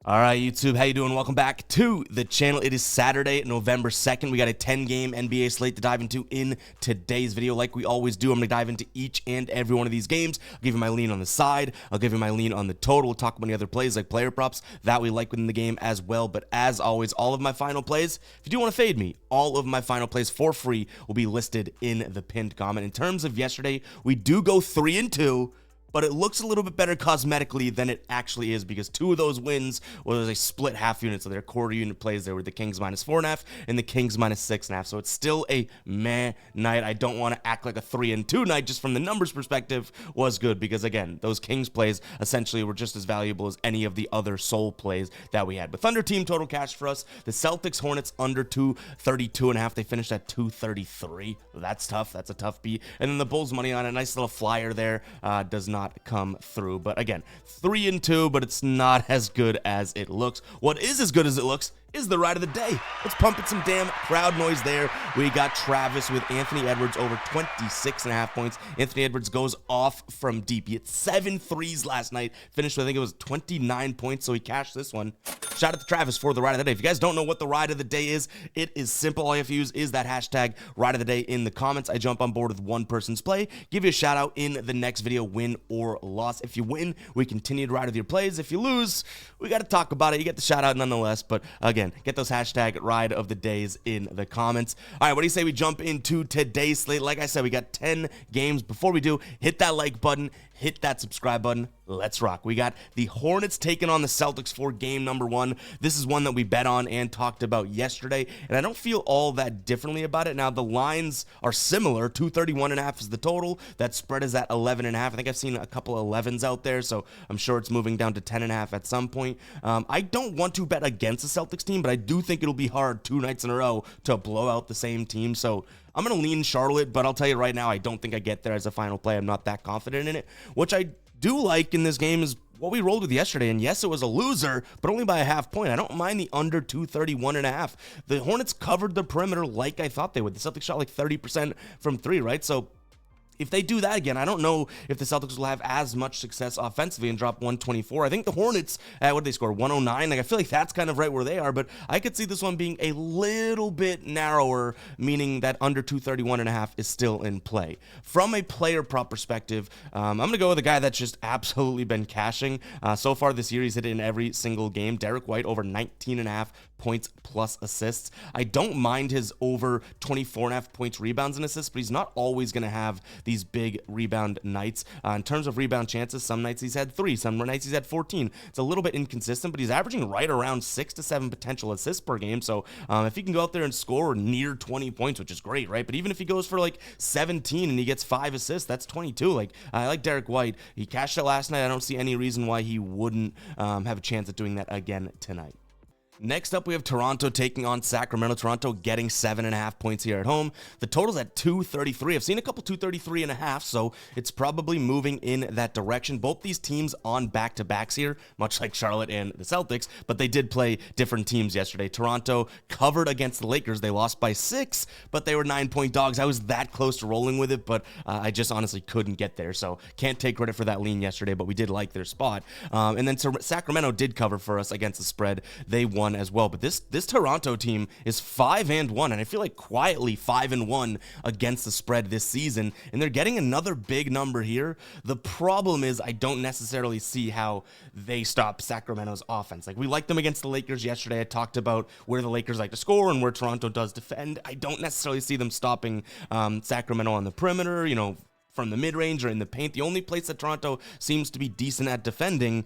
All right, YouTube, how you doing? Welcome back to the channel. It is Saturday, November 2nd. We got a 10-game NBA slate to dive into in today's video. Like we always do, I'm going to dive into each and every one of these games. I'll give you my lean on the side. I'll give you my lean on the total. We'll talk about any other plays like player props that we like within the game as well. But as always, all of my final plays, if you do want to fade me, all of my final plays for free will be listed in the pinned comment. In terms of yesterday, we do go 3-2. But it looks a little bit better cosmetically than it actually is because two of those wins was a split half unit. So they're quarter unit plays. There were the Kings -4.5 and the Kings -6.5. So it's still a meh night. I don't want to act like a 3-2 night just from the numbers perspective was good because, again, those Kings plays essentially were just as valuable as any of the other soul plays that we had. But Thunder team total cash for us. The Celtics Hornets under 232.5. They finished at 233. That's tough. That's a tough beat. And then the Bulls money on a nice little flyer there does not come through. But again, 3-2, but it's not as good as it looks. What is as good as it looks is the ride of the day. Let's pump in some damn crowd noise there. We got Travis with Anthony Edwards over 26.5 points. Anthony Edwards goes off from deep. He hit 7 threes last night. Finished with, I think it was 29 points, so he cashed this one. Shout out to Travis for the ride of the day. If you guys don't know what the ride of the day is, it is simple. All you have to use is that hashtag ride of the day in the comments. I jump on board with one person's play, give you a shout out in the next video, win or loss. If you win, we continue to ride with your plays. If you lose, we got to talk about it. You get the shout out nonetheless, but again, get those hashtag ride of the days in the comments. All right, what do you say we jump into today's slate? Like I said, we got 10 games. Before we do, hit that like button, hit that subscribe button. Let's rock. We got the Hornets taking on the Celtics for game number 1. This is one that we bet on and talked about yesterday, and I don't feel all that differently about it. Now, the lines are similar. 231.5 is the total. That spread is at 11.5. I think I've seen a couple of 11s out there, so I'm sure it's moving down to 10.5 at some point. I don't want to bet against the Celtics team, but I do think it'll be hard 2 nights in a row to blow out the same team, so I'm going to lean Charlotte, but I'll tell you right now, I don't think I get there as a final play. I'm not that confident in it. Which I do like in this game is what we rolled with yesterday. And yes, it was a loser, but only by a half point. I don't mind the under 231.5. The Hornets covered the perimeter like I thought they would. The Celtics shot like 30% from 3, right? So if they do that again, I don't know if the Celtics will have as much success offensively and drop 124. I think the Hornets, what did they score, 109? Like, I feel like that's kind of right where they are, but I could see this one being a little bit narrower, meaning that under 231.5 is still in play. From a player prop perspective, I'm going to go with a guy that's just absolutely been cashing. So far this year, he's hit it in every single game. Derek White over 19.5 points plus assists. I don't mind his over 24.5 points, rebounds, and assists, but he's not always going to have these big rebound nights. In terms of rebound chances, some nights he's had 3, some nights he's had 14. It's a little bit inconsistent, but he's averaging right around 6 to 7 potential assists per game. So if he can go out there and score near 20 points, which is great, right? But even if he goes for like 17 and he gets 5 assists, that's 22. Like, I like Derek White. He cashed it last night. I don't see any reason why he wouldn't have a chance at doing that again tonight. Next up, we have Toronto taking on Sacramento. Toronto getting 7.5 points here at home. The total's at 233. I've seen a couple 233.5, so it's probably moving in that direction. Both these teams on back-to-backs here, much like Charlotte and the Celtics, but they did play different teams yesterday. Toronto covered against the Lakers. They lost by 6, but they were 9-point dogs. I was that close to rolling with it, but I just honestly couldn't get there, so can't take credit for that lean yesterday, but we did like their spot. And then Sacramento did cover for us against the spread. They won as well, but this Toronto team is 5-1, and I feel like quietly 5-1 against the spread this season, and they're getting another big number here. The problem is I don't necessarily see how they stop Sacramento's offense. Like, we liked them against the Lakers yesterday. I talked about where the Lakers like to score and where Toronto does defend. I don't necessarily see them stopping Sacramento on the perimeter, from the mid-range or in the paint. The only place that Toronto seems to be decent at defending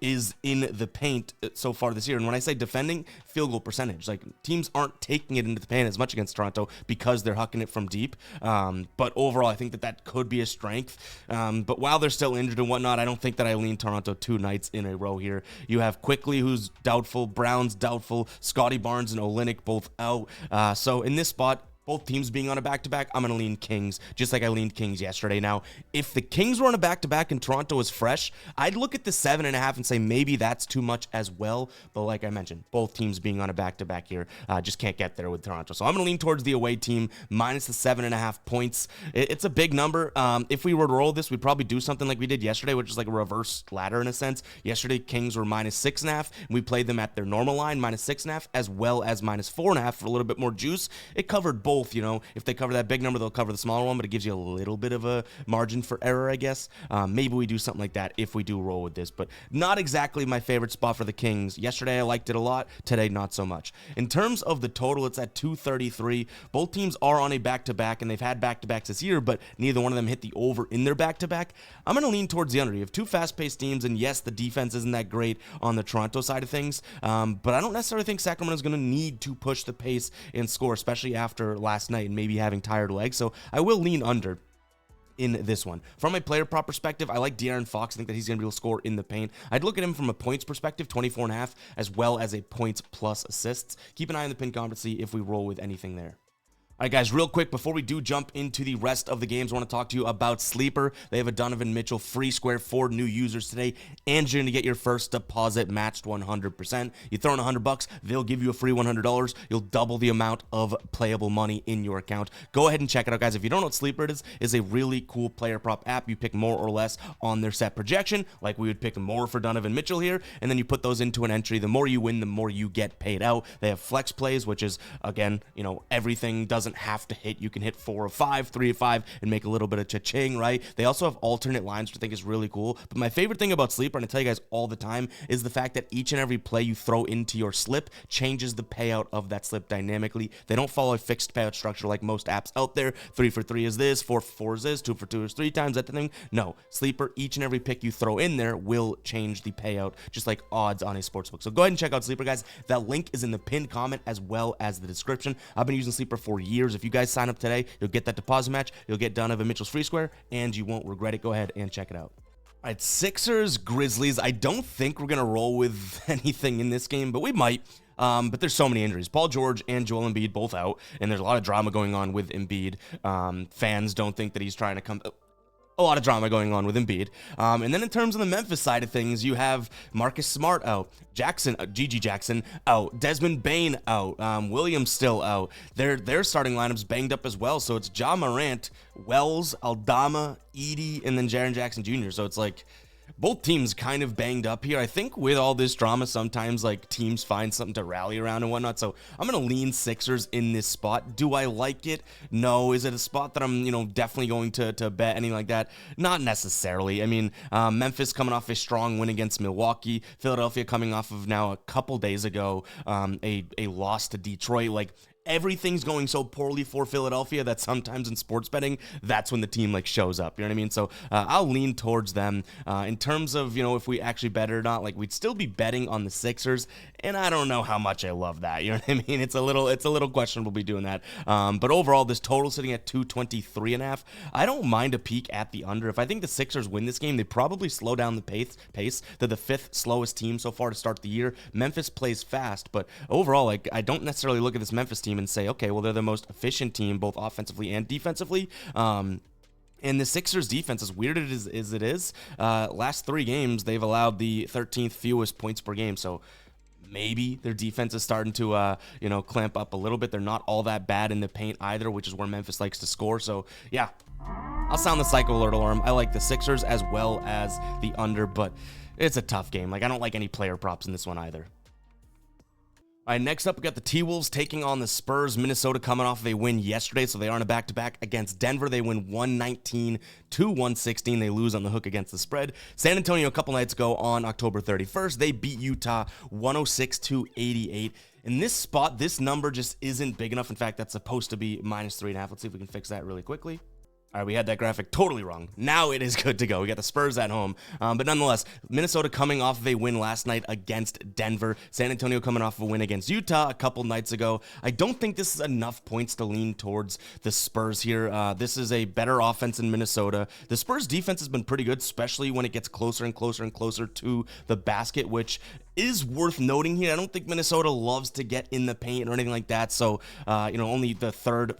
is in the paint so far this year. And when I say defending, field goal percentage. Like, teams aren't taking it into the paint as much against Toronto because they're hucking it from deep. But overall, I think that could be a strength. But while they're still injured and whatnot, I don't think that I lean Toronto 2 nights in a row here. You have Quickly, who's doubtful. Brown's doubtful. Scotty Barnes and Olynyk both out. So in this spot, both teams being on a back-to-back, I'm going to lean Kings, just like I leaned Kings yesterday. Now, if the Kings were on a back-to-back and Toronto is fresh, I'd look at the 7.5 and say maybe that's too much as well. But like I mentioned, both teams being on a back-to-back here just can't get there with Toronto. So I'm going to lean towards the away team, minus the 7.5 points. It's a big number. If we were to roll this, we'd probably do something like we did yesterday, which is like a reverse ladder in a sense. Yesterday, Kings were minus 6.5, and we played them at their normal line, minus 6.5, as well as minus 4.5 for a little bit more juice. It covered both. You know, if they cover that big number, they'll cover the smaller one, but it gives you a little bit of a margin for error, I guess. Maybe we do something like that if we do roll with this, but not exactly my favorite spot for the Kings. Yesterday, I liked it a lot. Today, not so much. In terms of the total, it's at 233. Both teams are on a back-to-back, and they've had back-to-backs this year, but neither one of them hit the over in their back-to-back. I'm going to lean towards the under. You have two fast-paced teams, and yes, the defense isn't that great on the Toronto side of things, but I don't necessarily think Sacramento's going to need to push the pace and score, especially after last night and maybe having tired legs. So I will lean under in this one. From a player prop perspective, I like De'Aaron Fox. I think that he's going to be able to score in the paint. I'd look at him from a points perspective, 24.5, as well as a points plus assists. Keep an eye on the pin comp to see if we roll with anything there. All right, guys, real quick, before we do jump into the rest of the games, I want to talk to you about Sleeper. They have a Donovan Mitchell free square for new users today, and you're going to get your first deposit matched 100%. You throw in $100, they'll give you a free $100. You'll double the amount of playable money in your account. Go ahead and check it out, guys. If you don't know what Sleeper is a really cool player prop app. You pick more or less on their set projection, like we would pick more for Donovan Mitchell here, and then you put those into an entry. The more you win, the more you get paid out. They have flex plays, which is, again, you know, everything doesn't have to hit. You can hit 4 of 5, 3 of 5, and make a little bit of cha-ching, right? They also have alternate lines, which I think is really cool. But my favorite thing about Sleeper, and I tell you guys all the time, is the fact that each and every play you throw into your slip changes the payout of that slip dynamically. They don't follow a fixed payout structure like most apps out there. 3 for 3 is this, 4 for 4 is this, 2 for 2 is 3 times that thing. No, Sleeper, each and every pick you throw in there will change the payout, just like odds on a sportsbook. So go ahead and check out Sleeper, guys. That link is in the pinned comment as well as the description. I've been using Sleeper for years. If you guys sign up today, you'll get that deposit match, you'll get Donovan Mitchell's free square, and you won't regret it. Go ahead and check it out. All right, Sixers, Grizzlies. I don't think we're going to roll with anything in this game, but we might. But there's so many injuries. Paul George and Joel Embiid both out, and there's a lot of drama going on with Embiid. Fans don't think that he's trying to come... A lot of drama going on with Embiid. And then in terms of the Memphis side of things, you have Marcus Smart out, Gigi Jackson out, Desmond Bane out, Williams still out. Their starting lineup's banged up as well. So it's Ja Morant, Wells, Aldama, Edey, and then Jaren Jackson Jr. So it's like both teams kind of banged up here. I think with all this drama, sometimes like teams find something to rally around and whatnot. So I'm going to lean Sixers in this spot. Do I like it? No. Is it a spot that I'm, definitely going to bet, anything like that? Not necessarily. I mean, Memphis coming off a strong win against Milwaukee. Philadelphia coming off of now a couple days ago, a loss to Detroit. Like, everything's going so poorly for Philadelphia that sometimes in sports betting, that's when the team like shows up. You know what I mean? So I'll lean towards them. In terms of, if we actually bet or not, like we'd still be betting on the Sixers, and I don't know how much I love that. You know what I mean? It's a little questionable be doing that. But overall, this total sitting at 223.5. I don't mind a peek at the under. If I think the Sixers win this game, they probably slow down the pace. They're the 5th slowest team so far to start the year. Memphis plays fast, but overall, like I don't necessarily look at this Memphis team and say, okay, well, they're the most efficient team, both offensively and defensively. And the Sixers defense, as weird as it is, last 3 games, they've allowed the 13th fewest points per game. So maybe their defense is starting to, clamp up a little bit. They're not all that bad in the paint either, which is where Memphis likes to score. So, yeah, I'll sound the cycle alert alarm. I like the Sixers as well as the under, but it's a tough game. Like, I don't like any player props in this one either. All right, next up, we got the T-Wolves taking on the Spurs. Minnesota coming off of a win yesterday, so they are on a back-to-back against Denver. They win 119-116. They lose on the hook against the spread. San Antonio a couple nights ago on October 31st, they beat Utah 106-88. In this spot, this number just isn't big enough. In fact, that's supposed to be -3.5. Let's see if we can fix that really quickly. All right, we had that graphic totally wrong. Now it is good to go. We got the Spurs at home. But nonetheless, Minnesota coming off of a win last night against Denver. San Antonio coming off of a win against Utah a couple nights ago. I don't think this is enough points to lean towards the Spurs here. This is a better offense in Minnesota. The Spurs defense has been pretty good, especially when it gets closer and closer and closer to the basket, which is worth noting here. I don't think Minnesota loves to get in the paint or anything like that. So, only the third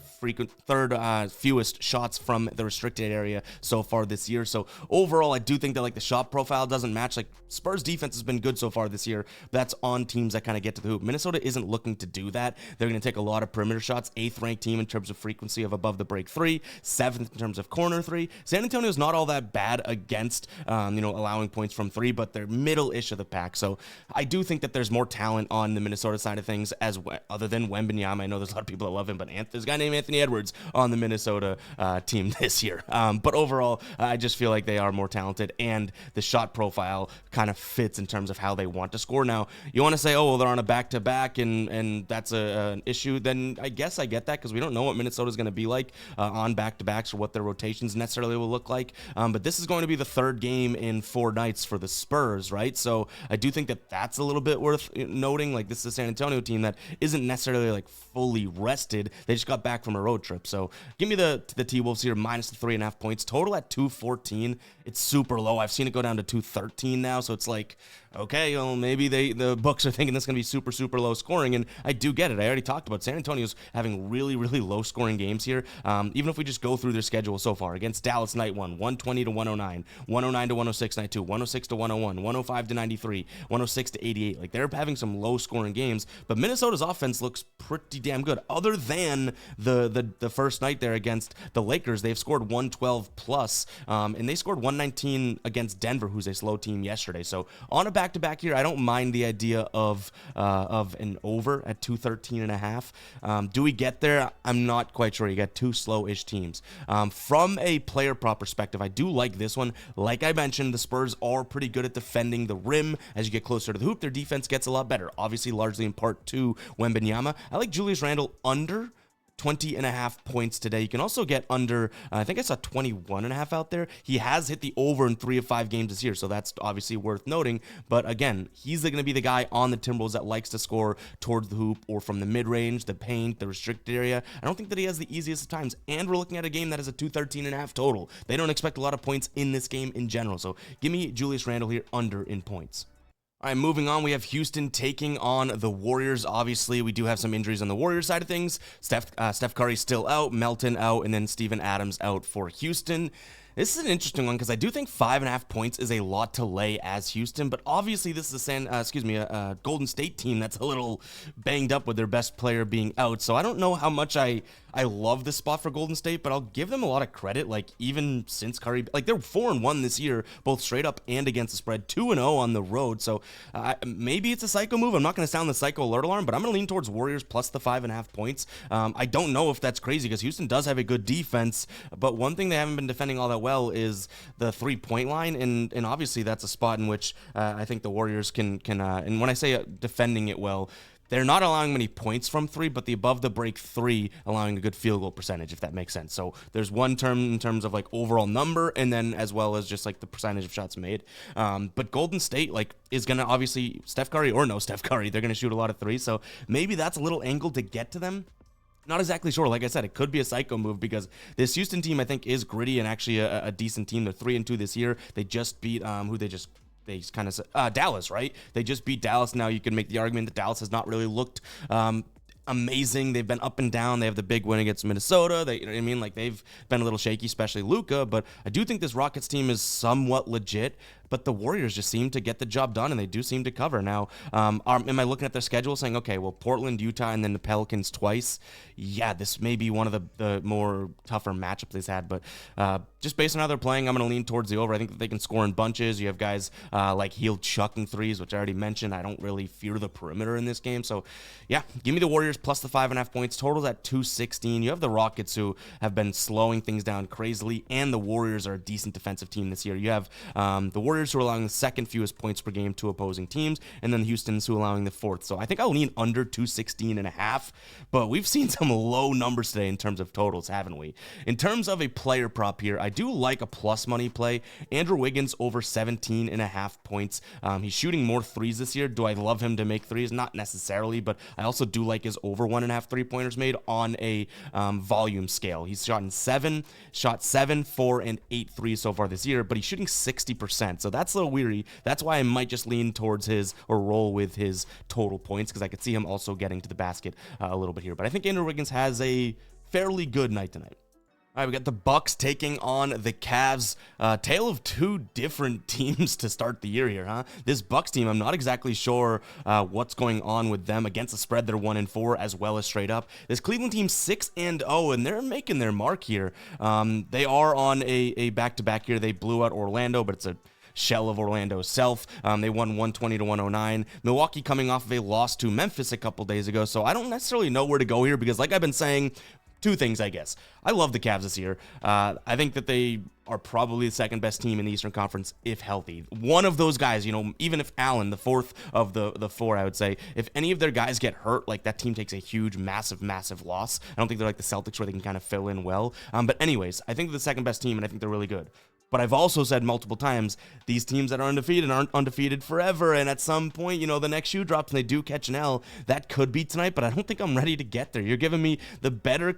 fewest shots from the restricted area so far this year. So overall, I do think that like the shot profile doesn't match. Like Spurs defense has been good so far this year. That's on teams that kind of get to the hoop. Minnesota isn't looking to do that. They're going to take a lot of perimeter shots. 8th ranked team in terms of frequency of above the break 3, 7th in terms of corner 3. San Antonio's not all that bad against, allowing points from 3, but they're middle-ish of the pack. So I do think that there's more talent on the Minnesota side of things other than Wembanyama. I know there's a lot of people that love him, but there's a guy named Anthony Edwards on the Minnesota team this year. But overall, I just feel like they are more talented, and the shot profile kind of fits in terms of how they want to score. Now, you want to say, oh, well, they're on a back-to-back, and that's an issue, then I guess I get that, because we don't know what Minnesota's going to be like on back-to-backs or what their rotations necessarily will look like. But this is going to be the third game in 4 nights for the Spurs, right? So I do think that that's a little bit worth noting. Like, this is a San Antonio team that isn't necessarily like fully rested. They just got back from a road trip. So give me the T-Wolves here, minus the 3.5 points. Total at 214. It's super low. I've seen it go down to 213 now. So it's like, okay, well, maybe the books are thinking this is going to be super, super low scoring, and I do get it. I already talked about San Antonio's having really, really low scoring games here. Even if we just go through their schedule so far, against Dallas night 1, 120 to 109, 109 to 106 night 2, 106 to 101, 105 to 93, 106 to 88. Like, they're having some low scoring games, but Minnesota's offense looks pretty damn good. Other than the first night there against the Lakers, they've scored 112 plus, and they scored 119 against Denver, who's a slow team, yesterday. So on a back-to-back here, I don't mind the idea of an over at 213.5. Do we get there? I'm not quite sure. You got 2 slow-ish teams. From a player prop perspective, I do like this one. Like I mentioned, the Spurs are pretty good at defending the rim. As you get closer to the hoop, their defense gets a lot better. Obviously, largely in part to Wembanyama. I like Julius Randle under 20.5 points today. You can also get under, I think I saw 21.5 out there. He has hit the over in 3 of 5 games this year, so that's obviously worth noting. But again, he's going to be the guy on the Timberwolves that likes to score towards the hoop or from the mid-range, the paint, the restricted area. I don't think that he has the easiest of times, and we're looking at a game that is a 213.5 total. They don't expect a lot of points in this game in general, so give me Julius Randle here under in points. All right, moving on, we have Houston taking on the Warriors. Obviously, we do have some injuries on the Warriors side of things. Steph Curry still out, Melton out, and then Steven Adams out for Houston. This is an interesting one because I do think 5.5 points is a lot to lay as Houston, but obviously this is a Golden State team that's a little banged up with their best player being out. So I don't know how much I love this spot for Golden State, but I'll give them a lot of credit. Like, even since Curry, like, they're 4-1 this year, both straight up and against the spread, 2-0 on the road. So maybe it's a psycho move. I'm not going to sound the psycho alert alarm, but I'm going to lean towards Warriors plus the 5.5 points. I don't know if that's crazy because Houston does have a good defense, but one thing they haven't been defending all that well is the 3-point line, and obviously that's a spot in which I think the Warriors can and when I say defending it well, they're not allowing many points from 3, but the above the break 3 allowing a good field goal percentage, if that makes sense. So there's one term in terms of like overall number, and then as well as just like the percentage of shots made. But Golden State like is going to, obviously, Steph Curry or no Steph Curry, they're going to shoot a lot of 3s. So maybe that's a little angle to get to them. Not exactly sure. Like I said, it could be a psycho move because this Houston team, I think, is gritty and actually a decent team. They're 3-2 this year. They just beat Dallas, right? They just beat Dallas. Now you can make the argument that Dallas has not really looked amazing. They've been up and down. They have the big win against Minnesota. You know what I mean? Like, they've been a little shaky, especially Luka. But I do think this Rockets team is somewhat legit. But the Warriors just seem to get the job done, and they do seem to cover. Now, am I looking at their schedule saying, okay, well, Portland, Utah, and then the Pelicans twice? Yeah, this may be one of the more tougher matchups they've had. But just based on how they're playing, I'm going to lean towards the over. I think that they can score in bunches. You have guys like Hield chucking 3s, which I already mentioned. I don't really fear the perimeter in this game. So, yeah, give me the Warriors plus the 5.5 points. Total's at 216. You have the Rockets, who have been slowing things down crazily, and the Warriors are a decent defensive team this year. You have the Warriors, who are allowing the second fewest points per game to opposing teams, and then the Houston's, who are allowing the 4th. So I think I'll lean under 216.5, but we've seen some low numbers today in terms of totals, haven't we? In terms of a player prop here, I do like a plus money play. Andrew Wiggins over 17.5 points. He's shooting more 3s this year. Do I love him to make 3s? Not necessarily, but I also do like his over 1.5 3-pointers made on a volume scale. He's shot 7, 4, and 8 3s so far this year, but he's shooting 60%. So So that's a little weary. That's why I might just lean towards his or roll with his total points, because I could see him also getting to the basket a little bit here. But I think Andrew Wiggins has a fairly good night tonight. All right, we got the Bucks taking on the Cavs. Tale of two different teams to start the year here, huh? This Bucks team, I'm not exactly sure what's going on with them. Against the spread, they're 1-4 as well as straight up. This Cleveland team 6-0, and they're making their mark here. They are on a back-to-back here. They blew out Orlando, but it's a shell of Orlando's self. They won 120-109. Milwaukee coming off of a loss to Memphis a couple days ago, so I don't necessarily know where to go here, because like I've been saying, two things, I guess. I love the Cavs this year. I think that they are probably the second best team in the Eastern Conference if healthy. One of those guys, you know, even if Allen, the fourth of the four, I would say, if any of their guys get hurt, like that team takes a huge, massive loss. I don't think they're like the Celtics where they can kind of fill in well. But anyways, I think they're the second best team, and I think they're really good. But I've also said multiple times, these teams that are undefeated aren't undefeated forever. And at some point, you know, the next shoe drops and they do catch an L. That could be tonight, but I don't think I'm ready to get there. You're giving me the better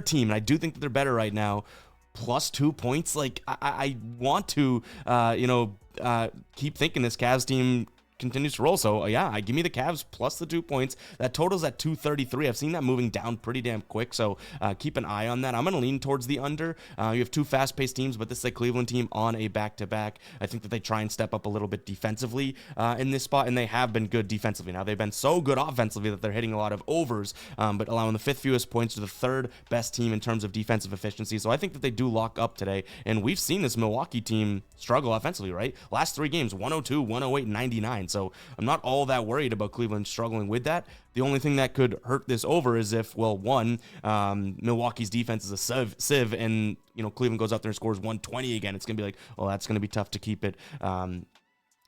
team, and I do think that they're better right now, plus 2 points. Like, I want to, keep thinking this Cavs team continues to roll. So yeah, give me the Cavs plus the 2 points. That totals at 233. I've seen that moving down pretty damn quick, so keep an eye on that. I'm going to lean towards the under. You have two fast-paced teams, but this is a Cleveland team on a back-to-back. I think that they try and step up a little bit defensively in this spot, and they have been good defensively. Now, they've been so good offensively that they're hitting a lot of overs, but allowing the fifth fewest points to the third best team in terms of defensive efficiency. So I think that they do lock up today, and we've seen this Milwaukee team struggle offensively, right? Last three games, 102, 108, 99. So I'm not all that worried about Cleveland struggling with that. The only thing that could hurt this over is if, well, Milwaukee's defense is a sieve, and, you know, Cleveland goes out there and scores 120 again. It's going to be like, well, that's going to be tough to keep it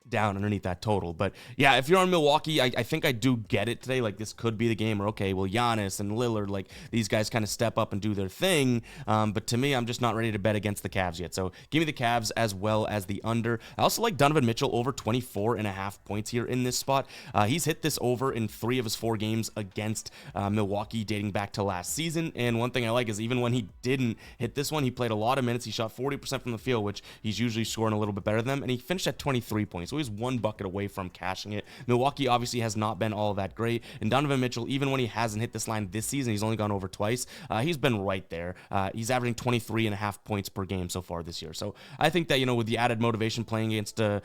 down underneath that total. But yeah, if you're on Milwaukee, I think I do get it today. Like, this could be the game, or okay, well, Giannis and Lillard, like, these guys kind of step up and do their thing. But to me, I'm just not ready to bet against the Cavs yet. So give me the Cavs as well as the under. I also like Donovan Mitchell over 24.5 points here in this spot. He's hit this over in 3 of his 4 games against Milwaukee dating back to last season. And one thing I like is even when he didn't hit this one, he played a lot of minutes. He shot 40% from the field, which he's usually scoring a little bit better than them. And he finished at 23 points. So he's 1 bucket away from cashing it. Milwaukee obviously has not been all that great, and Donovan Mitchell, even when he hasn't hit this line this season, he's only gone over twice. He's been right there. He's averaging 23.5 points per game so far this year. So I think that, you know, with the added motivation playing against a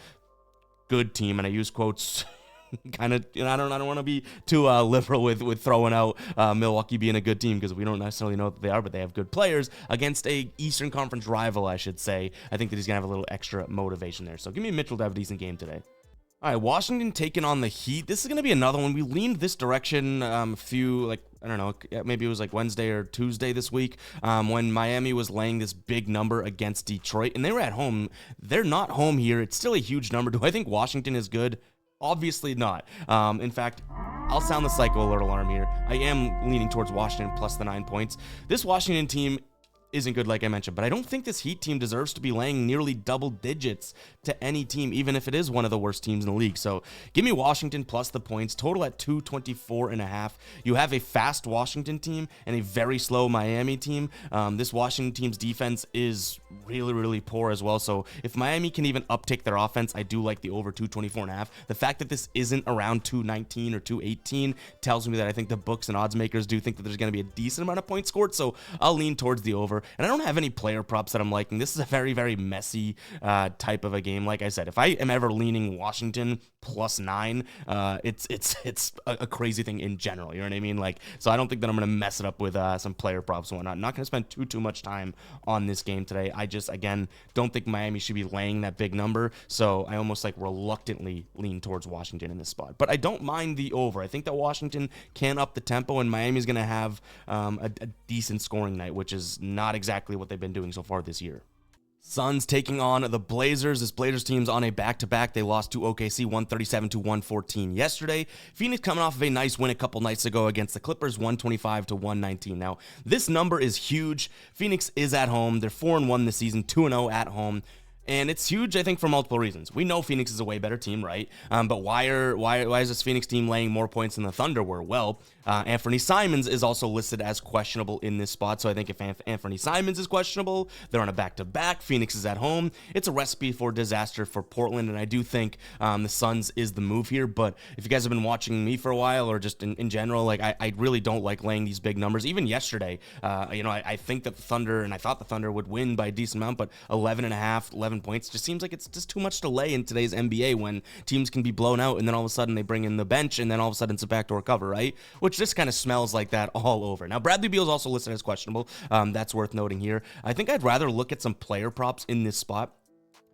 good team, and I use quotes kind of, you know, I don't want to be too liberal with throwing out Milwaukee being a good team, because we don't necessarily know that they are, but they have good players against a Eastern Conference rival, I should say. I think that he's gonna have a little extra motivation there. So give me Mitchell to have a decent game today. All right, Washington taking on the Heat. This is going to be another one. We leaned this direction a few, like, I don't know, maybe it was like Wednesday or Tuesday this week when Miami was laying this big number against Detroit, and they were at home. They're not home here. It's still a huge number. Do I think Washington is good? Obviously not. In fact, I'll sound the psycho alert alarm here. I am leaning towards Washington plus the 9 points. This Washington team isn't good, like I mentioned, but I don't think this Heat team deserves to be laying nearly double digits to any team, even if it is one of the worst teams in the league. So give me Washington plus the points, total at 224.5. You have a fast Washington team and a very slow Miami team. This Washington team's defense is really, really poor as well. So if Miami can even uptick their offense, I do like the over 224.5. The fact that this isn't around 219 or 218 tells me that I think the books and odds makers do think that there's going to be a decent amount of points scored. So I'll lean towards the over. And I don't have any player props that I'm liking. This is a very, very messy type of a game. Like I said, if I am ever leaning Washington plus 9, it's a crazy thing in general. You know what I mean? Like, so I don't think that I'm going to mess it up with some player props and whatnot. I'm not going to spend too much time on this game today. I just, again, don't think Miami should be laying that big number. So I almost like reluctantly lean towards Washington in this spot. But I don't mind the over. I think that Washington can up the tempo, and Miami's going to have a decent scoring night, which is not exactly what they've been doing so far this year. Suns taking on the Blazers. This Blazers team's on a back-to-back. They lost to OKC 137-114 yesterday. Phoenix coming off of a nice win a couple nights ago against the Clippers, 125-119. Now, this number is huge. Phoenix is at home. They're 4-1 this season, 2-0 at home. And it's huge, I think, for multiple reasons. We know Phoenix is a way better team, right? But why is this Phoenix team laying more points than the Thunder were? Well, Anthony Simons is also listed as questionable in this spot. So I think if Anthony Simons is questionable, they're on a back-to-back. Phoenix is at home. It's a recipe for disaster for Portland, and I do think the Suns is the move here. But if you guys have been watching me for a while, or just in general, like I really don't like laying these big numbers. Even yesterday, I think that the Thunder, and I thought the Thunder would win by a decent amount, but 11 points just seems like it's just too much to lay in today's NBA when teams can be blown out, and then all of a sudden they bring in the bench, and then all of a sudden it's a backdoor cover, right? Which just kind of smells like that all over. Now, Bradley Beal is also listed as questionable. That's worth noting here. I think I'd rather look at some player props in this spot.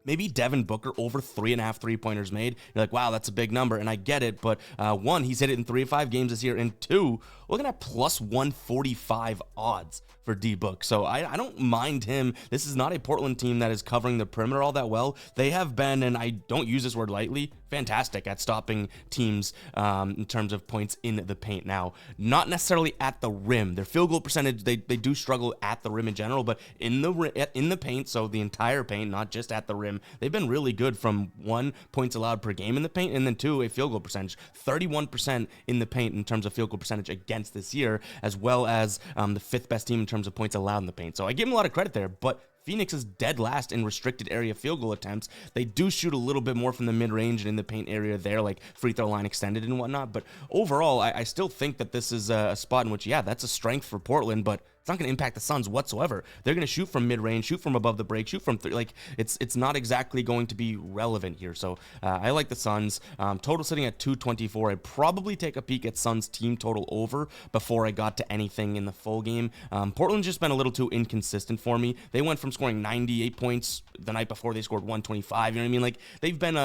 Maybe Devin Booker over 3.5 3-pointers made. You're like, wow, that's a big number, and I get it, but one, he's hit it in 3 of 5 games this year, and two, looking at plus 145 odds for D-Book. So I don't mind him. This is not a Portland team that is covering the perimeter all that well. They have been, and I don't use this word lightly, fantastic at stopping teams in terms of points in the paint. Now, not necessarily at the rim. Their field goal percentage, they do struggle at the rim in general, but in the paint, so the entire paint, not just at the rim, they've been really good from 1, points allowed per game in the paint, and then 2, a field goal percentage. 31% in the paint in terms of field goal percentage against this year, as well as the 5th best team in terms of points allowed in the paint. So I give them a lot of credit there, but Phoenix is dead last in restricted area field goal attempts. They do shoot a little bit more from the mid-range and in the paint area there, like free throw line extended and whatnot. But overall, I still think that this is a spot in which, yeah, that's a strength for Portland, but it's not going to impact the Suns whatsoever. They're going to shoot from mid-range, shoot from above the break, shoot from like it's not exactly going to be relevant here. So I like the Suns. Total sitting at 224. I'd probably take a peek at Suns team total over before I got to anything in the full game. Portland's just been a little too inconsistent for me. They went from scoring 98 points the night before, they scored 125. You know what I mean? Like they've been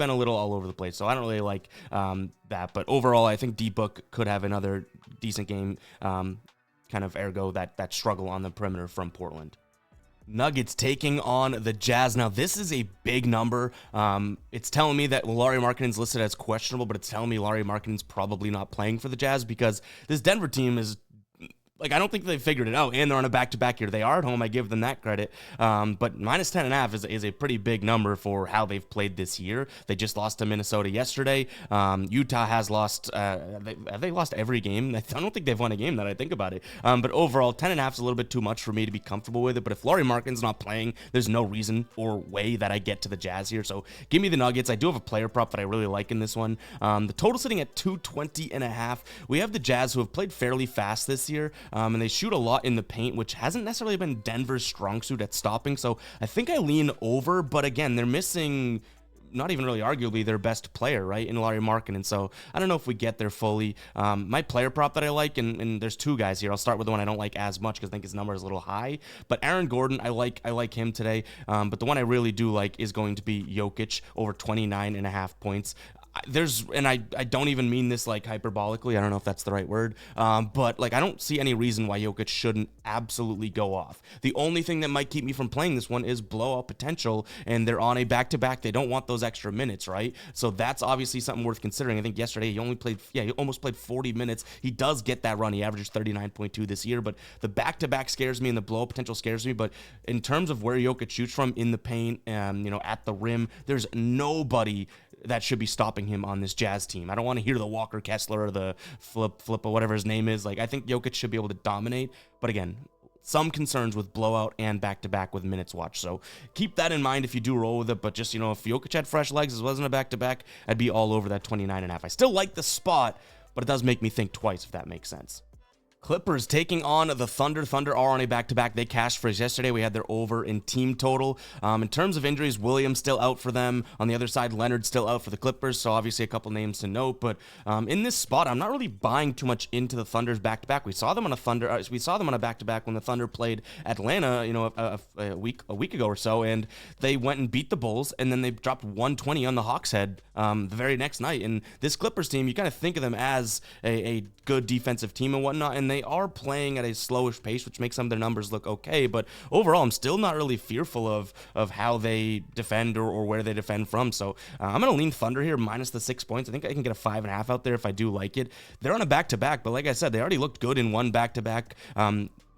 a little all over the place. So I don't really like that. But overall, I think D-Book could have another decent game. Kind of ergo that struggle on the perimeter from Portland. Nuggets taking on the Jazz. Now, this is a big number. It's telling me that Lauri Markkanen's listed as questionable, but it's telling me Lauri Markkanen's probably not playing for the Jazz because this Denver team is, like, I don't think they figured it out, and they're on a back-to-back here. They are at home. I give them that credit. But minus 10.5 is a pretty big number for how they've played this year. They just lost to Minnesota yesterday. Utah has lost. Have they lost every game? I don't think they've won a game that I think about it. But overall, 10.5 is a little bit too much for me to be comfortable with it. But if Lauri Markkanen's not playing, there's no reason or way that I get to the Jazz here. So give me the Nuggets. I do have a player prop that I really like in this one. The total sitting at 220.5. We have the Jazz, who have played fairly fast this year. And they shoot a lot in the paint, which hasn't necessarily been Denver's strong suit at stopping. So I think I lean over, but again, they're missing not even really arguably their best player, right, in Lauri Markkanen. So I don't know if we get there fully. My player prop that I like, and there's 2 guys here. I'll start with the one I don't like as much because I think his number is a little high. But Aaron Gordon, I like him today. But the one I really do like is going to be Jokic over 29.5 points. I don't even mean this like hyperbolically. I don't know if that's the right word. But like, I don't see any reason why Jokic shouldn't absolutely go off. The only thing that might keep me from playing this one is blowout potential, and they're on a back-to-back. They don't want those extra minutes, right? So that's obviously something worth considering. I think yesterday he almost played 40 minutes. He does get that run. He averages 39.2 this year, but the back-to-back scares me and the blowout potential scares me. But in terms of where Jokic shoots from in the paint, at the rim, there's nobody that should be stopping him on this Jazz team. I don't want to hear the Walker Kessler or the Flip or whatever his name is. Like, I think Jokic should be able to dominate. But again, some concerns with blowout and back-to-back with minutes watch. So keep that in mind if you do roll with it. But just, if Jokic had fresh legs, as wasn't a back-to-back, I'd be all over that 29.5. I still like the spot, but it does make me think twice, if that makes sense. Clippers taking on the Thunder. Thunder are on a back-to-back. They cashed for us yesterday. We had their over in team total. In terms of injuries, Williams still out for them. On the other side, Leonard still out for the Clippers, so obviously a couple names to note. But in this spot, I'm not really buying too much into the Thunder's back-to-back. We saw them on a back-to-back when the Thunder played Atlanta, a week ago or so, and they went and beat the Bulls, and then they dropped 120 on the Hawks' head the very next night. And this Clippers team, you kind of think of them as a good defensive team and whatnot, and they are playing at a slowish pace, which makes some of their numbers look okay. But overall, I'm still not really fearful of how they defend or where they defend from. So I'm going to lean Thunder here minus the 6 points. I think I can get a 5.5 out there if I do like it. They're on a back-to-back, but like I said, they already looked good in one back-to-back.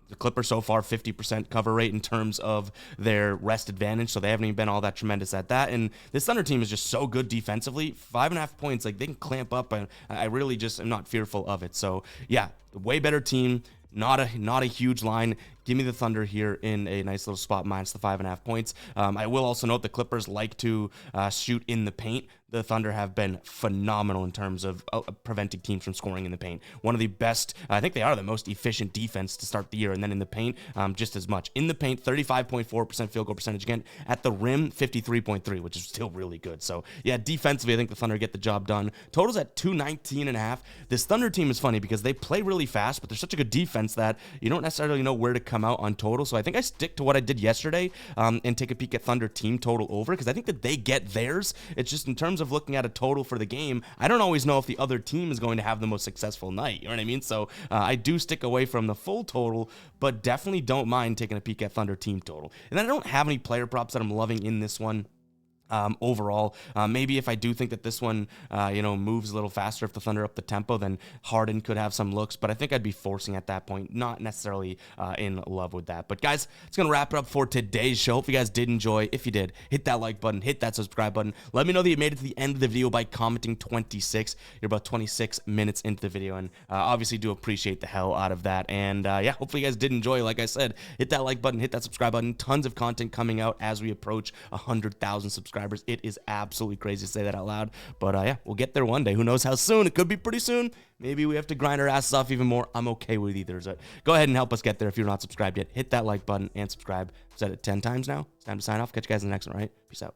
The Clippers so far 50% cover rate in terms of their rest advantage, so they haven't even been all that tremendous at that. And this Thunder team is just so good defensively. 5.5 points, like they can clamp up, and I really just am not fearful of it. So yeah, way better team. Not a huge line. Give me the Thunder here in a nice little spot minus the 5.5 points. I will also note the Clippers like to shoot in the paint. The Thunder have been phenomenal in terms of preventing teams from scoring in the paint. One of the best, I think they are the most efficient defense to start the year, and then in the paint, just as much. In the paint, 35.4% field goal percentage again. At the rim, 53.3, which is still really good. So yeah, defensively, I think the Thunder get the job done. Totals at 219.5. This Thunder team is funny because they play really fast, but they're such a good defense that you don't necessarily know where to come out on total. So I think I stick to what I did yesterday and take a peek at Thunder team total over, because I think that they get theirs. It's just in terms of looking at a total for the game, I don't always know if the other team is going to have the most successful night. You know what I mean? So I do stick away from the full total, but definitely don't mind taking a peek at Thunder team total. And then I don't have any player props that I'm loving in this one. Overall, maybe if I do think that this one, moves a little faster, if the Thunder up the tempo, then Harden could have some looks, but I think I'd be forcing at that point, not necessarily in love with that. But guys, it's going to wrap it up for today's show. Hope you guys did enjoy. If you did, hit that like button, hit that subscribe button. Let me know that you made it to the end of the video by commenting 26. You're about 26 minutes into the video, and obviously do appreciate the hell out of that. And yeah, hopefully you guys did enjoy. Like I said, hit that like button, hit that subscribe button. Tons of content coming out as we approach 100,000 subscribers. It is absolutely crazy to say that out loud, but yeah, we'll get there one day. Who knows how soon? It could be pretty soon. Maybe we have to grind our asses off even more. I'm okay with either. So go ahead and help us get there. If you're not subscribed yet, hit that like button and subscribe. I've said it 10 times now. It's time to sign off. Catch you guys in the next one, all right? Peace out.